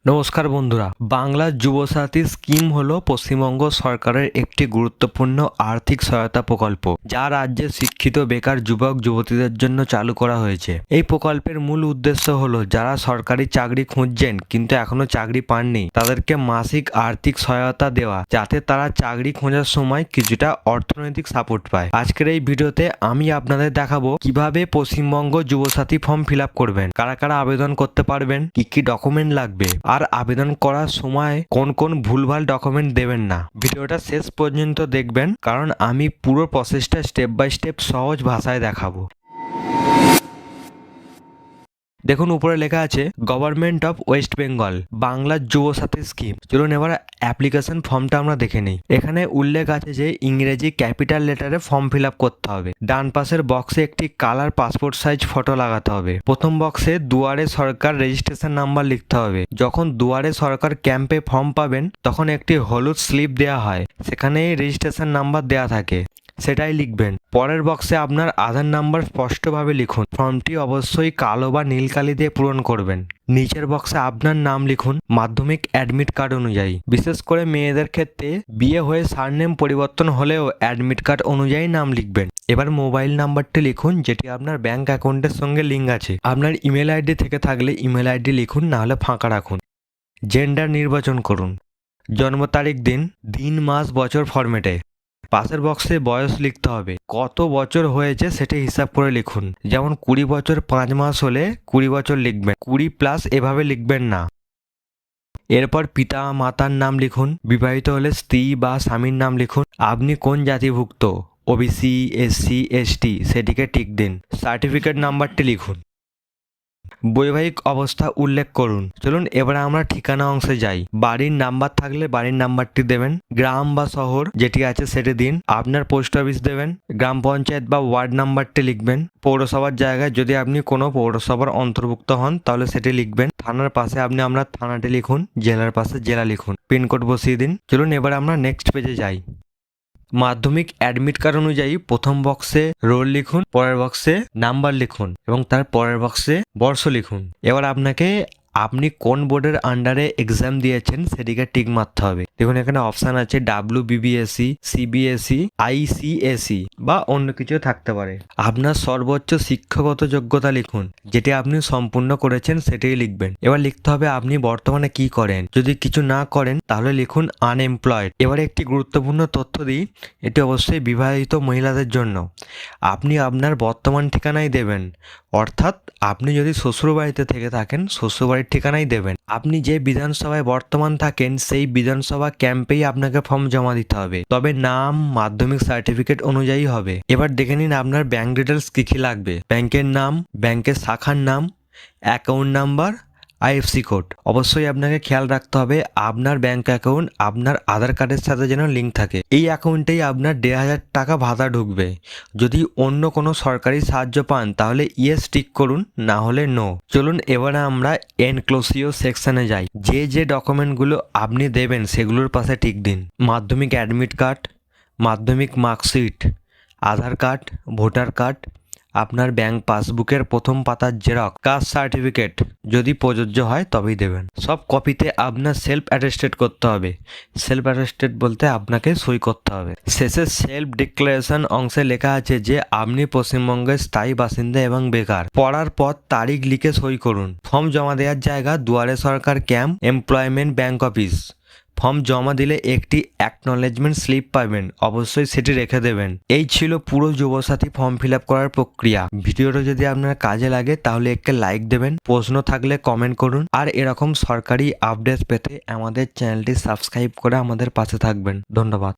নমস্কার বন্ধুরা, বাংলা যুবসাথী স্কিম হলো পশ্চিমবঙ্গ সরকারের একটি গুরুত্বপূর্ণ আর্থিক সহায়তা প্রকল্প, যা রাজ্যের শিক্ষিত বেকার যুবক যুবতীদের জন্য চালু করা হয়েছে। এই প্রকল্পের মূল উদ্দেশ্য হলো যারা সরকারি চাকরি খুঁজছেন কিন্তু এখনো চাকরি পাননি, তাদেরকে মাসিক আর্থিক সহায়তা দেওয়া, যাতে তারা চাকরি খোঁজার সময় কিছুটা অর্থনৈতিক সাপোর্ট পায়। আজকের এই ভিডিওতে আমি আপনাদের দেখাবো কিভাবে Paschimbanga Yuvasathi form fill up করবেন, কারা কারা আবেদন করতে পারবেন, কি কি ডকুমেন্ট লাগবে, আর আবেদন করার সময় কোন কোন ভুলভাল ডকুমেন্ট দেবেন না। ভিডিওটা শেষ পর্যন্ত দেখবেন, কারণ আমি পুরো প্রসেসটা স্টেপ বাই স্টেপ সহজ ভাষায় দেখাবো। দেখুন, উপরে লেখা আছে government of West Bengal Bangla Yuvasathi scheme. চলুন এবার অ্যাপ্লিকেশন ফর্মটা আমরা দেখে নিই। এখানে উল্লেখ আছে যে ইংরেজি ক্যাপিটাল লেটারে ফর্ম ফিল আপ করতে হবে। ডান পাশের বক্সে একটি কালার পাসপোর্ট সাইজ ফটো লাগাতে হবে। প্রথম বক্সে দুয়ারে সরকার রেজিস্ট্রেশন নাম্বার লিখতে হবে। যখন দুয়ারে সরকার ক্যাম্পে ফর্ম পাবেন তখন একটি হলুদ স্লিপ দেওয়া হয়, সেখানে রেজিস্ট্রেশন নাম্বার দেওয়া থাকে, সেটাই লিখবেন। পরের বক্সে আপনার আধার নাম্বার স্পষ্টভাবে লিখুন। ফর্মটি অবশ্যই কালো বা নীল কালি দিয়ে পূরণ করবেন। নিচের বক্সে আপনার নাম লিখুন মাধ্যমিক অ্যাডমিট কার্ড অনুযায়ী। বিশেষ করে মেয়েদের ক্ষেত্রে বিয়ে হয়ে সারনেম পরিবর্তন হলেও অ্যাডমিট কার্ড অনুযায়ী নাম লিখবেন। এবার মোবাইল নাম্বারটি লিখুন যেটি আপনার ব্যাংক অ্যাকাউন্টের সঙ্গে লিঙ্ক আছে। আপনার ইমেল আইডি থেকে থাকলে ইমেল আইডি লিখুন, নাহলে ফাঁকা রাখুন। জেন্ডার নির্বাচন করুন। জন্ম তারিখ দিন, মাস বছর ফরম্যাটে। পাশের বক্সে বয়স লিখতে হবে। কত বছর হয়েছে সেটা হিসাব করে লিখুন। যেমন 20 বছর 5 মাস হলে 20 বছর লিখবেন, 20+ এভাবে লিখবেন না। এরপর পিতা মাতার নাম লিখুন। বিবাহিত হলে স্ত্রী বা স্বামীর নাম লিখুন। আপনি কোন জাতিভুক্ত, ওবিসি, এসসি, এসটি, সেটিকে টিক দিন। সার্টিফিকেট নাম্বারটি লিখুন। বৈবাহিক অবস্থা উল্লেখ করুন। চলুন এবার আমরা ঠিকানা অংশে যাই। বাড়ির নাম্বার থাকলে বাড়ির নাম্বারটি দেবেন। গ্রাম বা শহর যেটি আছে সেটি দিন। আপনার পোস্ট অফিস দেবেন। গ্রাম পঞ্চায়েত বা ওয়ার্ড নাম্বারটি লিখবেন। পৌরসভার জায়গায় যদি আপনি কোনো পৌরসভার অন্তর্ভুক্ত হন তাহলে সেটি লিখবেন। থানার পাশে আপনি আপনার থানাটি লিখুন। জেলার পাশে জেলা লিখুন। পিনকোড বসিয়ে দিন। চলুন এবার আমরা নেক্সট পেজে যাই। মাধ্যমিক অ্যাডমিট কার্ড অনুযায়ী প্রথম বক্সে রোল লিখুন, পরের বক্সে নাম্বার লিখুন এবং তার পরের বক্সে বর্ষ লিখুন। এবার আপনি কোন বোর্ডের আন্ডারে এক্সাম দিয়েছেন সেটিকে টিক মারতে হবে। দেখুন এখানে অপশান আছে WBBSE, CBSE, ICSE বা অন্য কিছু থাকতে পারে। আপনার সর্বোচ্চ শিক্ষাগত যোগ্যতা লিখুন, যেটি আপনি সম্পূর্ণ করেছেন সেটাই লিখবেন। এবার লিখতে হবে আপনি বর্তমানে কি করেন। যদি কিছু না করেন তাহলে লিখুন আনএমপ্লয়েড। এবারে একটি গুরুত্বপূর্ণ তথ্য দিই, এটি অবশ্যই বিবাহিত মহিলাদের জন্য। আপনি আপনার বর্তমান ঠিকানাই দেবেন, অর্থাৎ আপনি যদি শ্বশুরবাড়িতে থেকে থাকেন শ্বশুরবাড়ির ঠিকানাই দেবেন। আপনি যে বিধানসভায় বর্তমান থাকেন সেই বিধানসভা ক্যাম্পেই আপনাকে ফর্ম জমা দিতে হবে, তবে নাম মাধ্যমিক সার্টিফিকেট অনুযায়ী হবে। এবার দেখে নিন আপনার ব্যাংক ডিটেলস কী কী লাগবে। ব্যাংকের নাম, ব্যাংকের শাখার নাম, অ্যাকাউন্ট নাম্বার, IFSC কোড। অবশ্যই আপনাকে খেয়াল রাখতে হবে আপনার ব্যাংক অ্যাকাউন্ট আপনার আধার কার্ডের সাথে যেন লিঙ্ক থাকে। এই অ্যাকাউন্টেই আপনার 1,500 টাকা ভাতা ঢুকবে। যদি অন্য কোনো সরকারি সাহায্য পান তাহলে ইয়েস টিক করুন, না হলে নো। চলুন এবারে আমরা এনক্লোসিও সেকশনে যাই। যে ডকুমেন্টগুলো আপনি দেবেন সেগুলোর পাশে টিক দিন। মাধ্যমিক অ্যাডমিট কার্ড, মাধ্যমিক মার্কশিট, আধার কার্ড, ভোটার কার্ড, আপনার ব্যাংক পাসবুকের প্রথম পাতার জেরক্স, কাস্ট সার্টিফিকেট যদি প্রযোজ্য হয় তবেই দেবেন। সব কপিতে আপনার সেলফ অ্যাটেস্টেড করতে হবে। সেলফ অ্যাটেস্টেড বলতে আপনাকে সই করতে হবে। শেষে সেলফ ডিক্লারেশন অংশে লেখা আছে যে আপনি পশ্চিমবঙ্গের স্থায়ী বাসিন্দা এবং বেকার। পড়ার পর তারিখ লিখে সই করুন। ফর্ম জমা দেওয়ার জায়গা Duare Sarkar camp, employment bank office. Form জমা দিলে একটি অ্যাকনলেজমেন্ট স্লিপ পাবেন, অবশ্যই সেটি রেখে দেবেন। এই ছিল পুরো যুবসাথী ফর্ম ফিল আপ করার প্রক্রিয়া। ভিডিওটা যদি আপনার কাজে লাগে তাহলে একটা লাইক দেবেন। প্রশ্ন থাকলে কমেন্ট করুন। আর এরকম সরকারি আপডেট পেতে আমাদের চ্যানেলটি সাবস্ক্রাইব করে আমাদের পাশে থাকবেন। ধন্যবাদ।